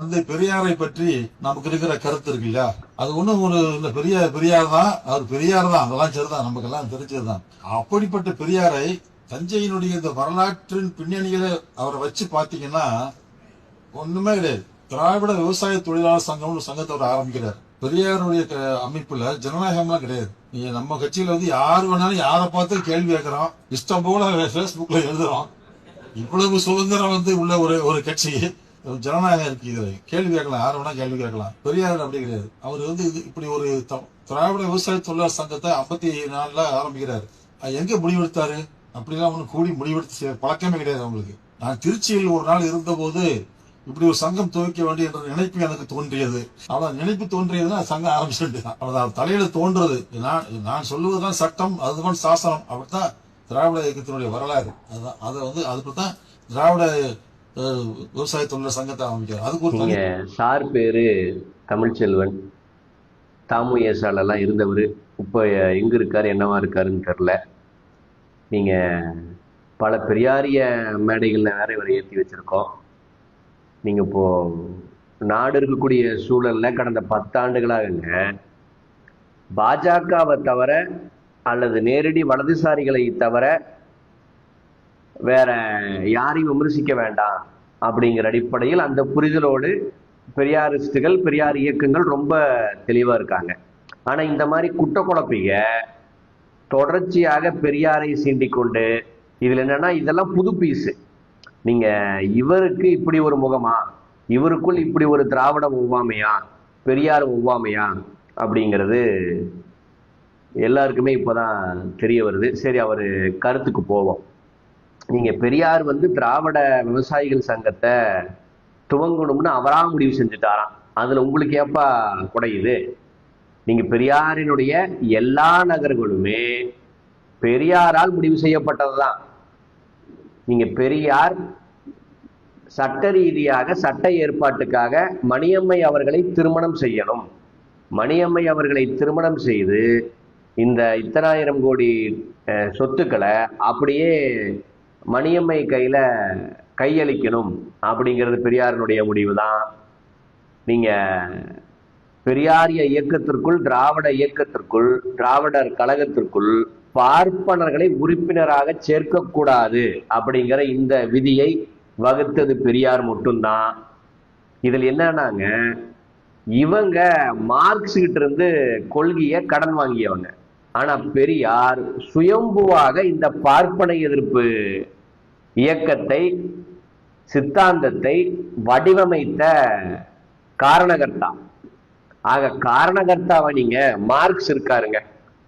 தந்தை பெரியாரை பற்றி நமக்கு இருக்கிற கருத்து இருக்கு இல்லையா, அது ஒண்ணும் ஒரு இல்ல. பெரியார் தான், அவர் பெரியார் தான், அதெல்லாம் சரிதான், நமக்கு எல்லாம் தெரிஞ்சதுதான். அப்படிப்பட்ட பெரியாரை தஞ்சையினுடைய இந்த வரலாற்றின் பின்னணியில அவரை வச்சு பாத்தீங்கன்னா ஒண்ணுமே கிடையாது. திராவிட விவசாய தொழிலாளர் சங்கம் ஒரு சங்கத்தை அவர் ஆரம்பிக்கிறார். பெரியாருடைய அமைப்புல ஜனநாயகம்லாம் கிடையாது. நீங்க நம்ம கட்சியில யாரு வேணாலும் யாரை பார்த்து கேள்வி கேட்கிறோம், இஷ்டம் போல பேஸ்புக்ல எழுதுறோம். இவ்வளவு சுதந்திரம் உள்ள ஒரு கட்சி, ஜனநாயகம் இருக்கு. இதுல கேள்வி கேட்கலாம், யாரு வேணா கேள்வி கேட்கலாம். பெரியார் அப்படி கிடையாது. அவர் இப்படி ஒரு திராவிட விவசாய தொழிலாளர் சங்கத்தை 54 ஆரம்பிக்கிறாரு. எங்க முடிவெடுத்தாரு? அப்படிலாம் ஒண்ணு கூடி முடிவெடுத்து பழக்கமே கிடையாது அவங்களுக்கு. நான் திருச்சியில் ஒரு நாள் இருந்த போது இப்படி ஒரு சங்கம் துவக்க வேண்டிய என்ற நினைப்பு எனக்கு தோன்றியது. அவன் நினைப்பு தோன்றியதுன்னா சங்கம் ஆரம்பிச்சுட்டு அவன் தலையில தோன்றது. நான் சொல்லுவதுதான் சட்டம், அதுதான் சாசனம். அப்படித்தான் திராவிட இயக்கத்தினுடைய வரலாறு. அதுதான் அதுக்குதான் திராவிட விவசாய தொழிலாளர் சங்கத்தை ஆரம்பிக்கிறார். அதுக்கு ஒரு சார் பேரு தமிழ்ச்செல்வன், தாமுயசாலெல்லாம் இருந்தவர். இப்ப எங்க இருக்காரு, என்னவா இருக்காருன்னு தெரியல. நீங்க பல பெரியாரிய மேடைகள்ல வேற இவரை ஏற்றி வச்சிருக்கோம். நீங்க இப்போ நாடு இருக்கக்கூடிய சூழல்ல கடந்த 10 ஆண்டுகளாகங்க பாஜகவை தவிர அல்லது நேரடி வலதுசாரிகளை தவிர வேற யாரையும் விமர்சிக்க வேண்டாம் அப்படிங்கிற அடிப்படையில் அந்த புரிதலோடு பெரியாரிஸ்டுகள், பெரியார் இயக்கங்கள் ரொம்ப தெளிவா இருக்காங்க. ஆனா இந்த மாதிரி குட்ட குழப்பிக தொடர்ச்சியாக பெரியாரை சீண்டிக் கொண்டு, இதுல என்னன்னா இதெல்லாம் புது பீஸு. நீங்க இவருக்கு இப்படி ஒரு முகமா, இவருக்குள் இப்படி ஒரு திராவிட ஒவ்வாமையா, பெரியார் ஒவ்வாமையா அப்படிங்கிறது எல்லாருக்குமே இப்பதான் தெரிய வருது. சரி, அவரு கருத்துக்கு போவோம். நீங்க பெரியார் திராவிட விவசாயிகள் சங்கத்தை துவங்கணும்னு அவரா முடிவு செஞ்சுட்டாராம். அதுல உங்களுக்கு ஏப்பா குடையுது? நீங்க பெரியாரினுடைய எல்லா நகர்களுமே பெரியாரால் முடிவு செய்யப்பட்டதுதான். நீங்க பெரியார் சட்ட ரீதியாக சட்ட ஏற்பாட்டுக்காக மணியம்மை அவர்களை திருமணம் செய்யணும். மணியம்மை அவர்களை திருமணம் செய்து இந்த இத்தனாயிரம் கோடி சொத்துக்களை அப்படியே மணியம்மை கையில கையளிக்கணும் அப்படிங்கிறது பெரியாரினுடைய முடிவு தான். நீங்க பெரியாரிய இயக்கத்திற்குள், திராவிட இயக்கத்திற்குள், திராவிடர் கழகத்திற்குள் பார்ப்பனர்களை உறுப்பினராக சேர்க்கக்கூடாது அப்படிங்கிற இந்த விதியை வகுத்தது பெரியார் மட்டும்தான். இதில் என்னன்னாங்க, இவங்க மார்க்ஸ் கிட்ட இருந்து கொள்கையை கடன் வாங்கியவங்க. ஆனா பெரியார் சுயம்புவாக இந்த பார்ப்பன எதிர்ப்பு இயக்கத்தை, சித்தாந்தத்தை வடிவமைத்த காரணகர்த்தா. ஆக காரணகர்த்தாவை நீங்க மார்க்ஸ் இருக்காருங்க,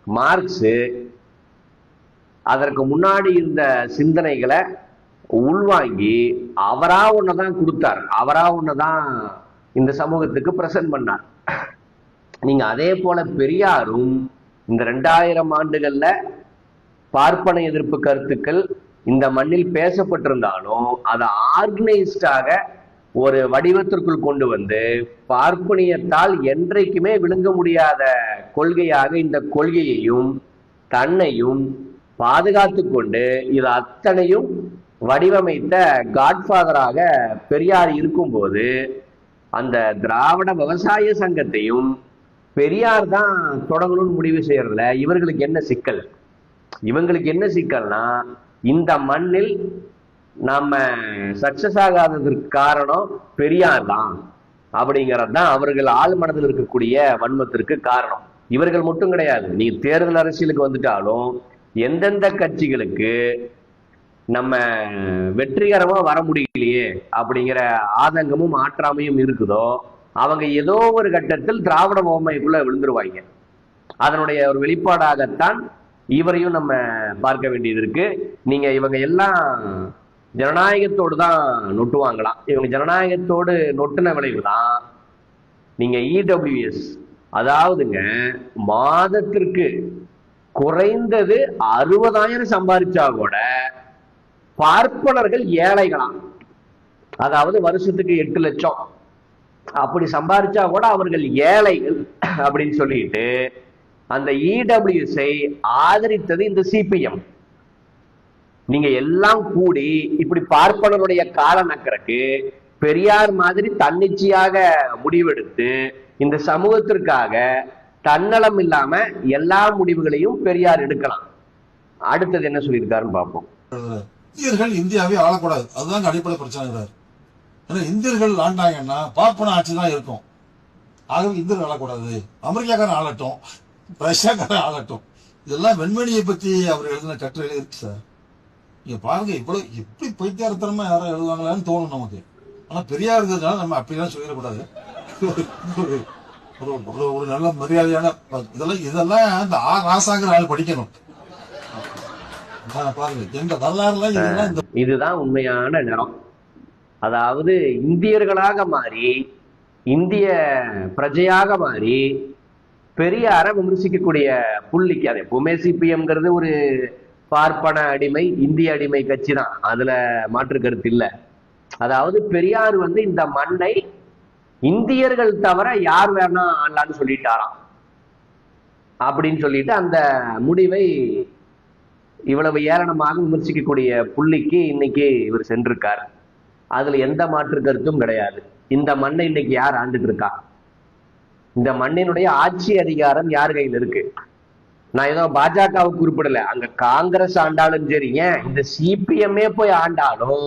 மார்க்ஸ் அதற்கு முன்னாடி இருந்த சிந்தனைகளை உள்வாங்கி அவரா ஒன்னதான் கொடுத்தார், அவரா ஒன்னதான் இந்த சமூகத்துக்கு பிரசன்ட் பண்ணார். நீங்க அதே போல பெரியாரும் இந்த 2000 ஆண்டுகள்ல பார்ப்பன எதிர்ப்பு கருத்துக்கள் இந்த மண்ணில் பேசப்பட்டிருந்தாலும் அதை ஆர்கனைஸ்டாக ஒரு வடிவத்திற்குள் கொண்டு வந்து பார்ப்பனியத்தால் என்றைக்குமே விழுங்க முடியாத கொள்கையாக இந்த கொள்கையையும் தன்னையும் பாதுகாத்து கொண்டு இது அத்தனையும் வடிவமைத்த காட்ஃபாதராக பெரியார் இருக்கும்போது அந்த திராவிட விவசாய சங்கத்தையும் பெரியார் தான் தொடங்கணும்னு முடிவு செய்யறதுல இவர்களுக்கு என்ன சிக்கல்? இவங்களுக்கு என்ன சிக்கல்னா, இந்த மண்ணில் நம்ம சக்சஸ் ஆகாததற்கு காரணம் பெரியார் தான் அப்படிங்கிறது தான் அவர்கள் ஆள் மனதில் இருக்கக்கூடிய வன்மத்திற்கு காரணம். இவர்கள் மட்டும் கிடையாது. நீ தேர்தல் அரசியலுக்கு வந்துட்டாலும் எந்தெந்த கட்சிகளுக்கு நம்ம வெற்றிகரமா வர முடியலையே அப்படிங்கிற ஆதங்கமும் ஆற்றாமையும் இருக்குதோ அவங்க ஏதோ ஒரு கட்டத்தில் திராவிட முகமைக்குள்ள விழுந்துருவாங்க. அதனுடைய ஒரு வெளிப்பாடாகத்தான் இவரையும் நம்ம பார்க்க வேண்டியது இருக்கு. நீங்க இவங்க எல்லாம் ஜனநாயகத்தோடு தான் நொட்டுவாங்களாம். இவங்க ஜனநாயகத்தோடு நொட்டுன விளைவுதான் நீங்க இடபிள்யூஎஸ், அதாவதுங்க மாதத்திற்கு குறைந்தது 60,000 சம்பாதிச்சா கூட பார்ப்பனர்கள் ஏழைகளாம். அதாவது வருஷத்துக்கு 8 லட்சம் அப்படி சம்பாதிச்சா கூட அவர்கள் ஏழைகள் அப்படின்னு சொல்லிட்டு அந்த இடபிள்யூஎஸ்ஐ ஆதரித்தது இந்த சிபிஎம். நீங்க எல்லாம் கூடி இப்படி பார்ப்பனருடைய கால நக்கறக்கு பெரியார் மாதிரி தன்னிச்சையாக முடிவெடுத்து இந்த சமூகத்திற்காக தன்னலம் இல்லாம எல்லா முடிவுகளையும் பெரியார் எடுக்கலாம். அடுத்தது என்ன சொல்லியிருக்காருன்னு பார்ப்போம். இந்தியர்கள் இந்தியாவை ஆளக்கூடாது, அதுதான் அடிப்படை பிரச்சனை. ஏன்னா இந்தியர்கள் ஆண்டாங்கன்னா பார்ப்பன ஆட்சி தான் இருக்கும். ஆகவே இந்தியர்கள் ஆளக்கூடாது, அமெரிக்காக்காரன் ஆளட்டும், ரஷ்யாக்காரன் ஆளட்டும். இதெல்லாம் வெண்மணியை பத்தி அவர் எழுதின கட்டுரையில இருக்கு சார். நீங்க பாருங்க, இவ்வளவு எப்படி பைத்தியாரத்தனமா யாரும் எழுதுவாங்களான்னு தோணும் நமக்கு. ஆனா பெரியார் இருந்ததுனால நம்ம அப்படிலாம் சொல்லிடக்கூடாது. ஒரு நல்ல மரியாதையான இதெல்லாம் இந்த ராசாங்கிற ஆள் படிக்கணும். பாருங்க எங்க வரலாறுல இதெல்லாம் இதுதான் உண்மையான நிறம். அதாவது இந்தியர்களாக மாறி இந்திய பிரஜையாக மாறி பெரியார விமர்சிக்கக்கூடிய புள்ளிக்கு, அது எப்பவுமே சிபிஎம்ங்கிறது ஒரு பார்ப்பன அடிமை இந்திய அடிமை கட்சி தான், அதுல மாற்று கருத்து இல்லை. அதாவது பெரியார் இந்த மண்ணை இந்தியர்கள் தவிர யார் வேணா ஆளான்னு சொல்லிட்டாராம். அப்படின்னு சொல்லிட்டு அந்த முடிவை இவ்வளவு ஏளனமாக விமர்சிக்கக்கூடிய புள்ளிக்கு இன்னைக்கு இவர் சென்றிருக்கார். அதுல எந்த மாற்று கருத்தும் கிடையாது. இந்த மண்ணை இன்னைக்கு யார் ஆண்டுட்டு இருக்கா? இந்த மண்ணினுடைய ஆட்சி அதிகாரம் யார் கையில் இருக்கு? நான் ஏதோ பாஜகவுக்கு குறிப்பிடல, அங்க காங்கிரஸ் ஆண்டாலும் சரி, ஏன் இந்த சிபிஎம்ஏ போய் ஆண்டாலும்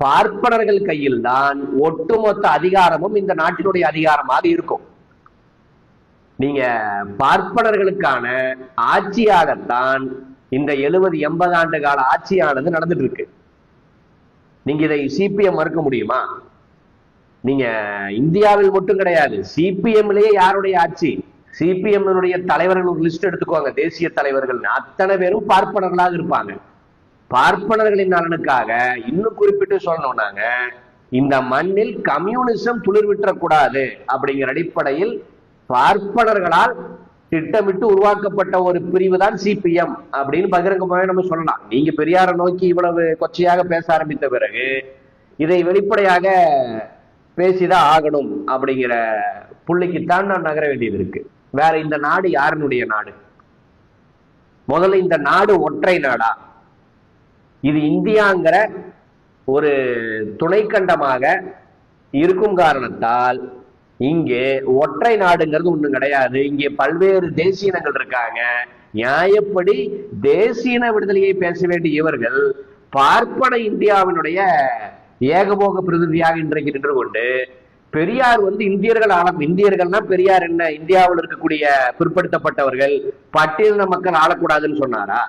பார்ப்பனர்கள் கையில் தான் ஒட்டுமொத்த அதிகாரமும் இந்த நாட்டினுடைய அதிகாரமாக இருக்கும். நீங்க பார்ப்பனர்களுக்கான ஆட்சியாகத்தான் இந்த 70-80 ஆண்டு கால ஆட்சியானது நடந்துட்டு இருக்கு. நீங்க இதை சிபிஎம் மறுக்க முடியுமா? நீங்க இந்தியாவில் மட்டும் கிடையாது, சிபிஎம்லயே யாருடைய ஆட்சி? சிபிஎம் தலைவர்கள் ஒரு லிஸ்ட் எடுத்துக்கோங்க, தேசிய தலைவர்கள் அத்தனை பேரும் பார்ப்பனர்களாக இருப்பாங்க. பார்ப்பனர்களின் நலனுக்காக இன்னும் குறிப்பிட்டு சொல்லணும்னாங்க, இந்த மண்ணில் கம்யூனிசம் துளிர்விட்டக்கூடாது அப்படிங்கிற அடிப்படையில் பார்ப்பனர்களால் திட்டமிட்டு உருவாக்கப்பட்ட ஒரு பிரிவு தான் சிபிஎம் அப்படின்னு பகிரங்கமாவே நம்ம சொல்லலாம். நீங்க பெரியாரை நோக்கி இவ்வளவு கொச்சையாக பேச ஆரம்பித்த பிறகு இதை வெளிப்படையாக பேசிதான் ஆகணும் அப்படிங்கிற புள்ளிக்குத்தான் நான் நகர வேண்டியது இருக்கு. வேற இந்த நாடு யாருனுடைய நாடு? முதல்ல இந்த நாடு ஒற்றை நாடா? இது இந்தியாங்கிற ஒரு துணைக்கண்டமாக இருக்கும் காரணத்தால் இங்கே ஒற்றை நாடுங்கிறது ஒண்ணு கிடையாது. இங்கே பல்வேறு தேசியனங்கள் இருக்காங்க. நியாயப்படி தேசியன விடுதலையை பேச வேண்டிய இவர்கள் பார்ப்பன இந்தியாவினுடைய ஏகபோக பிரதிநிதியாக இன்றைக்கு நின்று கொண்டு பெரியார் இந்தியர்கள் இந்தியர்கள்னா பெரியார் என்ன, இந்தியாவில் இருக்கக்கூடிய பிற்படுத்தப்பட்டவர்கள் பட்டியலின மக்கள் ஆளக்கூடாதுன்னு சொன்னாரா?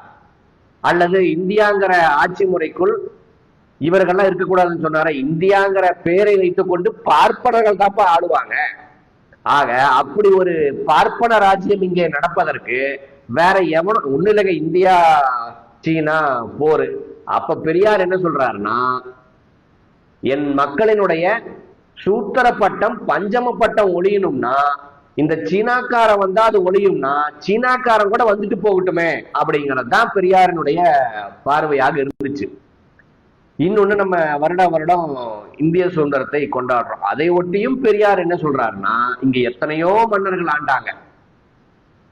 அல்லது இந்தியாங்கிற ஆட்சி முறைக்குள் இவர்கள்லாம் இருக்கக்கூடாதுன்னு சொன்னாரா? இந்தியாங்கிற பெயரை வைத்துக் கொண்டு பார்ப்பனர்கள் தாப்பா ஆளுவாங்க. ஆக அப்படி ஒரு பார்ப்பன ராஜ்யம் இங்கே நடப்பதற்கு வேற எவனும் ஒன்னிலக இந்தியா சீனா போரு. அப்ப பெரியார் என்ன சொல்றாருன்னா, என் மக்களினுடைய சூத்திர பட்டம் பஞ்சம பட்டம் ஒழியணும்னா இந்த சீனாக்காரன் வந்தா அது ஒழியும்னா சீனாக்காரன் கூட வந்துட்டு போகட்டுமே அப்படிங்கிறது தான் பெரியாரினுடைய பார்வையாக இருந்துச்சு. இன்னொன்னு, நம்ம வருடம் இந்திய சுதந்திரத்தை கொண்டாடுறோம். அதை ஒட்டியும் பெரியார் என்ன சொல்றாருன்னா, இங்க எத்தனையோ மன்னர்கள் ஆண்டாங்க,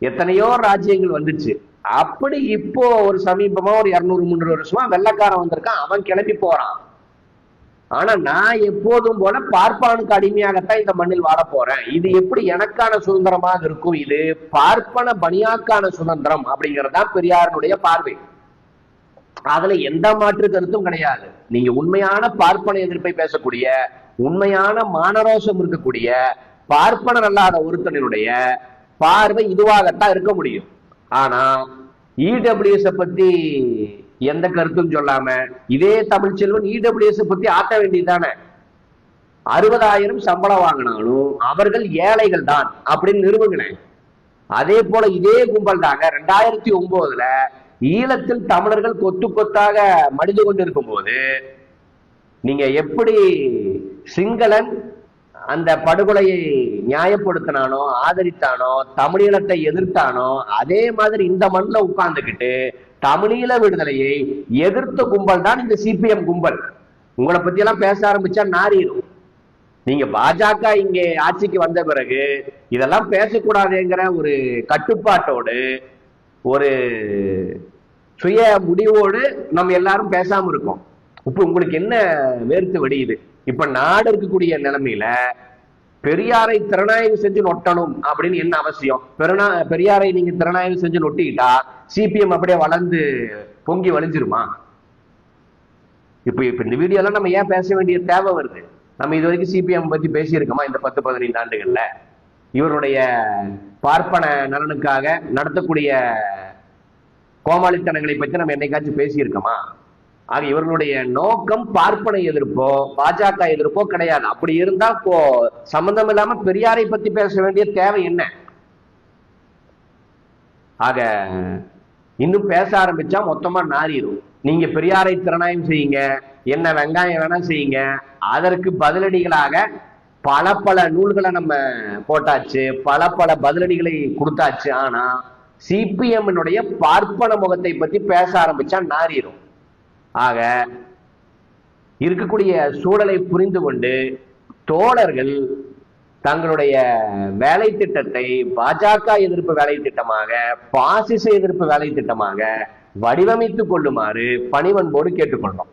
எத்தனையோ ராஜ்யங்கள் வந்துச்சு. அப்படி இப்போ ஒரு சமீபமா ஒரு 200-300 வருஷமா வெள்ளக்காரன் வந்திருக்கான், அவன் கிளம்பி போறான். ஆனா நான் எப்போதும் போல பார்ப்பானுக்கு அடிமையாகத்தான் இந்த மண்ணில் வாழ போறேன். இது எப்படி எனக்கான சுதந்திரமாக இருக்கும்? இது பார்ப்பன பணியாக்கான சுதந்திரம் அப்படிங்கறதுதான் பெரியாருடைய பார்வை. அதுல எந்த மாற்று கருத்தும் கிடையாது. நீங்க உண்மையான பார்ப்பன எதிர்ப்பை பேசக்கூடிய, உண்மையான மானரோசம் இருக்கக்கூடிய பார்ப்பனர் அல்லாத ஒருத்தனுடைய பார்வை இதுவாகத்தான் இருக்க முடியும். ஆனா இடபிள்யூஎஸ் பத்தி எந்த கருத்தும் சொல்லாம இதே தமிழ்ச்செல்வன் இடபிள்யூஎஸ் பத்தி ஆட்ட வேண்டியதுதானே. 60,000 சம்பளம் வாங்கினாலும் அவர்கள் ஏழைகள் தான் அப்படின்னு நிறுவுங்களேன். அதே போல இதே கும்பல் தாங்க 2009 ஈழத்தில் தமிழர்கள் கொத்து கொத்தாக மடிந்து கொண்டிருக்கும் போது நீங்க எப்படி சிங்களன் அந்த படுகொலையை நியாயப்படுத்தினானோ ஆதரித்தானோ தமிழீழத்தை எதிர்த்தானோ, அதே மாதிரி இந்த மண்ணில் உட்கார்ந்துக்கிட்டு தமிழீழ விடுதலையை எதிர்த்த கும்பல் தான் இந்த சிபிஎம் கும்பல். உங்களை பத்தி எல்லாம் பேச ஆரம்பிச்சா நாரிடும். நீங்க பாஜக இங்கே ஆட்சிக்கு வந்த பிறகு இதெல்லாம் பேசக்கூடாதுங்கிற ஒரு கட்டுப்பாட்டோடு ஒரு சுய முடிவோடு நம்ம எல்லாரும் பேசாம இருக்கோம். இப்ப உங்களுக்கு என்ன வேர்த்து வெடியுது? இப்ப நாடு இருக்கக்கூடிய நிலைமையில பெரியாரை திறனாய்வு செஞ்சு நொட்டணும் அப்படின்னு என்ன அவசியம்? பெரியாரை நீங்க திறனாய்வு செஞ்சு நொட்டிக்கிட்டா சிபிஎம் அப்படியே வளர்ந்து பொங்கி வலிஞ்சிருமா? இப்ப இந்த வீடியோலாம் நம்ம ஏன் பேச வேண்டிய தேவை வருது? நம்ம இது வரைக்கும் சிபிஎம் பத்தி பேசியிருக்கோமா இந்த 10-15 ஆண்டுகள்ல? இவருடைய பார்ப்பன நலனுக்காக நடத்தக்கூடிய கோமாளித்தனங்களை பற்றி நம்ம என்னைக்காச்சும் பேசியிருக்கோமா? ஆக இவர்களுடைய நோக்கம் பார்ப்பனை எதிர்ப்போ பாஜக எதிர்ப்போ கிடையாது. அப்படி இருந்தா சம்பந்தம் இல்லாம பெரியாரை பத்தி பேச வேண்டிய தேவை என்ன? ஆக இன்னும் பேச ஆரம்பிச்சா மொத்தமா நாரிடும். நீங்க பெரியாரை திறனாய்வு செய்யுங்க, என்ன வெங்காயம் வேணா செய்யுங்க, அதற்கு பதிலடிகளாக பல நூல்களை நம்ம போட்டாச்சு, பல பதிலடிகளை கொடுத்தாச்சு. ஆனா சிபிஎம் பார்ப்பன முகத்தை பத்தி பேச ஆரம்பிச்சா நாரிடும். ஆக இருக்கக்கூடிய சூழலை புரிந்து கொண்டு தோழர்கள் தங்களுடைய வேலை திட்டத்தை பாஜக எதிர்ப்பு வேலை திட்டமாக, பாசிச எதிர்ப்பு வேலை திட்டமாக வடிவமைத்துக் கொள்ளுமாறு பணிவன்போடு கேட்டுக்கொள்றோம்.